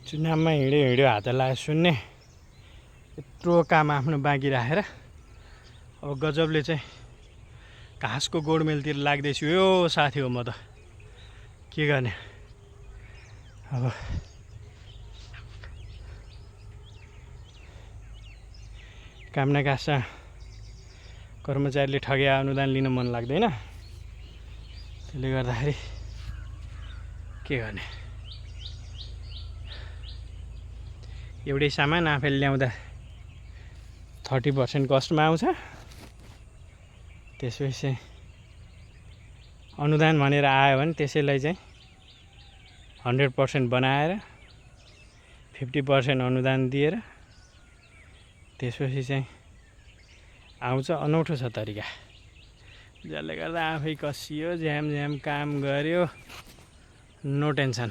चुनावमा हिँड्यो हात लायो सुन्ने यत्रो काम आफ्नो बाँकी राखेर अब गजबले चाहिँ घाँसको गोडमेलतिर लाग्दैछु। यो साथी हो म त के गर्ने अब काम न कासा कर्मचारीले ठगे अनुदान लिन मन लाग्दैन, त्यसले गर्दाखेरि के गर्ने। एउटै सामान आफैले ल्याउँदा 30% कस्टमा आउँछ, त्यसपछि अनुदान भनेर आयो भने त्यसैलाई चाहिँ 100% बनाएर 50% अनुदान दिएर त्यसपछि चाहिँ आउँछ। अनौठो छ तरिका, जसले गर्दा आफै कसियो, झ्याम काम गर्यो, नो टेन्सन।